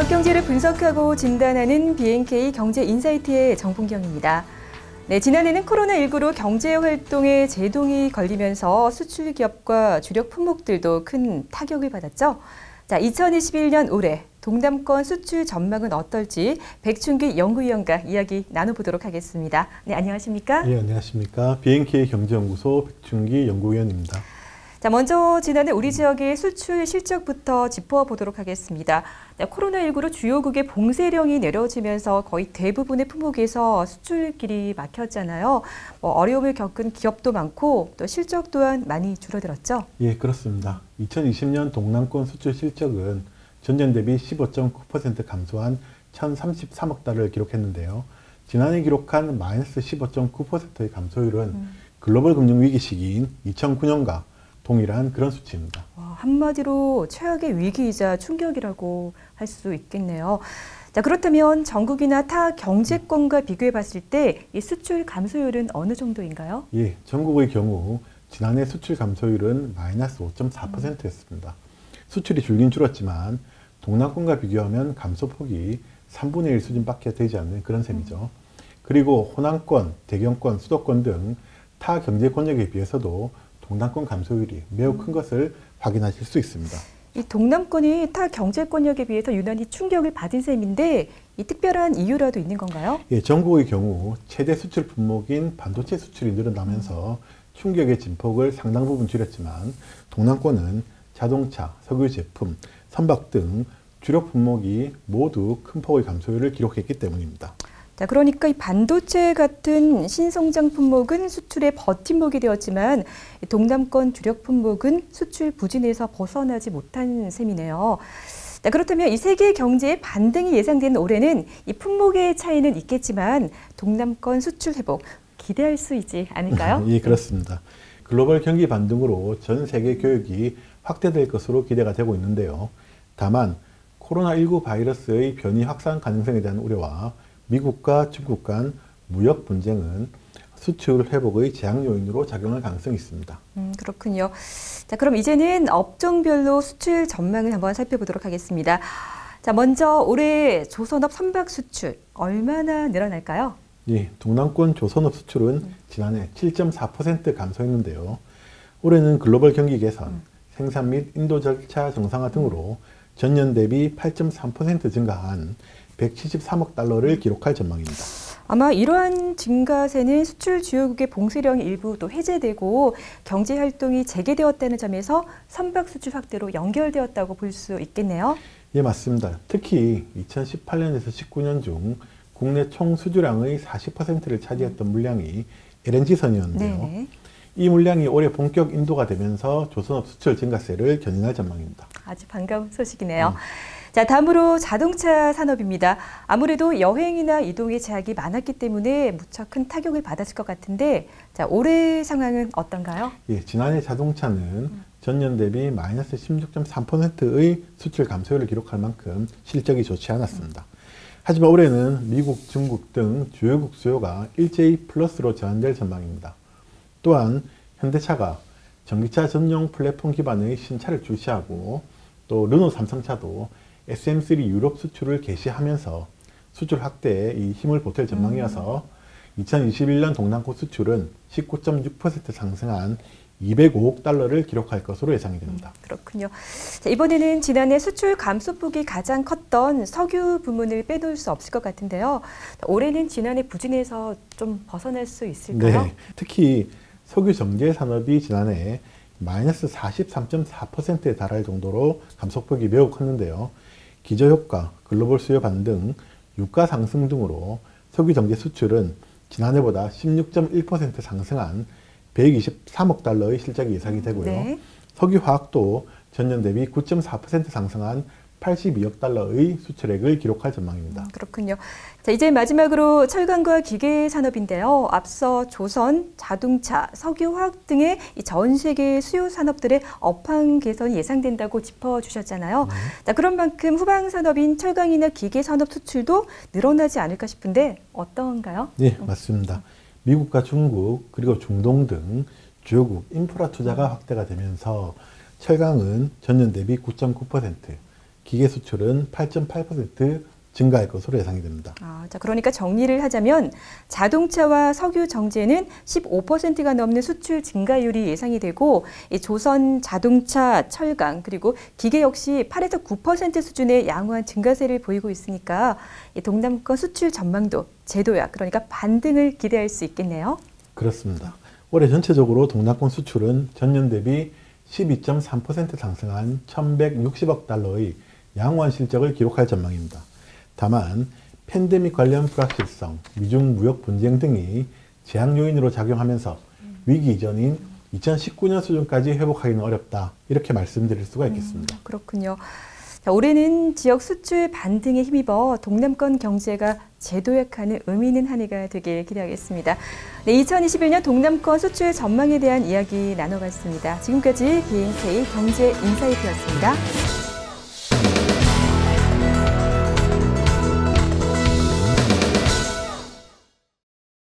지역 경제를 분석하고 진단하는 BNK 경제 인사이트의 정봉경입니다. 네, 지난해는 코로나19로 경제 활동에 제동이 걸리면서 수출 기업과 주력 품목들도 큰 타격을 받았죠. 자, 2021년 올해 동남권 수출 전망은 어떨지 백춘기 연구위원과 이야기 나눠보도록 하겠습니다. 네, 안녕하십니까? 네, 안녕하십니까? BNK 경제연구소 백춘기 연구위원입니다. 자, 먼저 지난해 우리 지역의 수출 실적부터 짚어보도록 하겠습니다. 코로나19로 주요국의 봉쇄령이 내려지면서 거의 대부분의 품목에서 수출길이 막혔잖아요. 어려움을 겪은 기업도 많고 또 실적 또한 많이 줄어들었죠? 예, 그렇습니다. 2020년 동남권 수출 실적은 전년 대비 15.9% 감소한 1,033억 달러를 기록했는데요. 지난해 기록한 마이너스 15.9%의 감소율은 글로벌 금융위기 시기인 2009년과 동일한 그런 수치입니다. 한마디로 최악의 위기이자 충격이라고 할 수 있겠네요. 자, 그렇다면 전국이나 타 경제권과 비교해 봤을 때 이 수출 감소율은 어느 정도인가요? 예, 전국의 경우 지난해 수출 감소율은 마이너스 5.4%였습니다. 수출이 줄긴 줄었지만 동남권과 비교하면 감소폭이 3분의 1 수준밖에 되지 않는 그런 셈이죠. 그리고 호남권, 대경권, 수도권 등 타 경제권역에 비해서도 동남권 감소율이 매우 큰 것을 확인하실 수 있습니다. 이 동남권이 타 경제권역에 비해서 유난히 충격을 받은 셈인데 이 특별한 이유라도 있는 건가요? 예, 전국의 경우 최대 수출 품목인 반도체 수출이 늘어나면서 충격의 진폭을 상당 부분 줄였지만 동남권은 자동차, 석유 제품, 선박 등 주력 품목이 모두 큰 폭의 감소율을 기록했기 때문입니다. 자, 그러니까 이 반도체 같은 신성장 품목은 수출의 버팀목이 되었지만 동남권 주력 품목은 수출 부진에서 벗어나지 못한 셈이네요. 자, 그렇다면 이 세계 경제의 반등이 예상되는 올해는 이 품목의 차이는 있겠지만 동남권 수출 회복 기대할 수 있지 않을까요? 예, 그렇습니다. 글로벌 경기 반등으로 전 세계 교역이 확대될 것으로 기대가 되고 있는데요. 다만 코로나19 바이러스의 변이 확산 가능성에 대한 우려와 미국과 중국 간 무역 분쟁은 수출 회복의 제약 요인으로 작용할 가능성이 있습니다. 그렇군요. 자, 그럼 이제는 업종별로 수출 전망을 한번 살펴보도록 하겠습니다. 자, 먼저 올해 조선업 선박 수출 얼마나 늘어날까요? 예, 동남권 조선업 수출은 지난해 7.4% 감소했는데요. 올해는 글로벌 경기 개선, 생산 및 인도 절차 정상화 등으로 전년 대비 8.3% 증가한 173억 달러를 기록할 전망입니다. 아마 이러한 증가세는 수출 주요국의 봉쇄령이 일부 또 해제되고 경제 활동이 재개되었다는 점에서 선박 수출 확대로 연결되었다고 볼 수 있겠네요. 예, 맞습니다. 특히 2018년에서 19년 중 국내 총 수주량의 40%를 차지했던 물량이 LNG선이었는데요. 네. 이 물량이 올해 본격 인도가 되면서 조선업 수출 증가세를 견인할 전망입니다. 아주 반가운 소식이네요. 자, 다음으로 자동차 산업입니다. 아무래도 여행이나 이동의 제약이 많았기 때문에 무척 큰 타격을 받았을 것 같은데 자, 올해 상황은 어떤가요? 예, 지난해 자동차는 전년 대비 마이너스 16.3%의 수출 감소율을 기록할 만큼 실적이 좋지 않았습니다. 하지만 올해는 미국, 중국 등 주요국 수요가 일제히 플러스로 전환될 전망입니다. 또한 현대차가 전기차 전용 플랫폼 기반의 신차를 출시하고 또 르노 삼성차도 SM3 유럽 수출을 개시하면서 수출 확대에 이 힘을 보탤 전망이어서 2021년 동남권 수출은 19.6% 상승한 205억 달러를 기록할 것으로 예상이 됩니다. 그렇군요. 자, 이번에는 지난해 수출 감소폭이 가장 컸던 석유 부문을 빼놓을 수 없을 것 같은데요. 올해는 지난해 부진에서 좀 벗어날 수 있을까요? 네, 특히 석유 정제 산업이 지난해 마이너스 43.4%에 달할 정도로 감소폭이 매우 컸는데요. 기저효과, 글로벌 수요 반등, 유가 상승 등으로 석유 정제 수출은 지난해보다 16.1% 상승한 123억 달러의 실적이 예상이 되고요. 네. 석유화학도 전년 대비 9.4% 상승한 82억 달러의 수출액을 기록할 전망입니다. 그렇군요. 자, 이제 마지막으로 철강과 기계 산업인데요. 앞서 조선, 자동차, 석유화학 등의 전 세계 수요 산업들의 업황 개선이 예상된다고 짚어주셨잖아요. 자, 그런 만큼 후방 산업인 철강이나 기계 산업 수출도 늘어나지 않을까 싶은데 어떤가요? 네, 맞습니다. 미국과 중국 그리고 중동 등 주요국 인프라 투자가 확대가 되면서 철강은 전년 대비 9.9%, 기계 수출은 8.8% 증가할 것으로 예상이 됩니다. 자, 그러니까 정리를 하자면 자동차와 석유 정제는 15%가 넘는 수출 증가율이 예상이 되고 이 조선 자동차, 철강 그리고 기계 역시 8에서 9% 수준의 양호한 증가세를 보이고 있으니까 이 동남권 수출 전망도 제도약 그러니까 반등을 기대할 수 있겠네요. 그렇습니다. 올해 전체적으로 동남권 수출은 전년 대비 12.3% 상승한 1,160억 달러의 양호한 실적을 기록할 전망입니다. 다만 팬데믹 관련 불확실성, 미중 무역 분쟁 등이 제약 요인으로 작용하면서 위기 이전인 2019년 수준까지 회복하기는 어렵다. 이렇게 말씀드릴 수가 있겠습니다. 그렇군요. 자, 올해는 지역 수출 반등에 힘입어 동남권 경제가 재도약하는 의미 있는 한 해가 되길 기대하겠습니다. 네, 2021년 동남권 수출 전망에 대한 이야기 나눠봤습니다. 지금까지 BNK 경제 인사이트였습니다.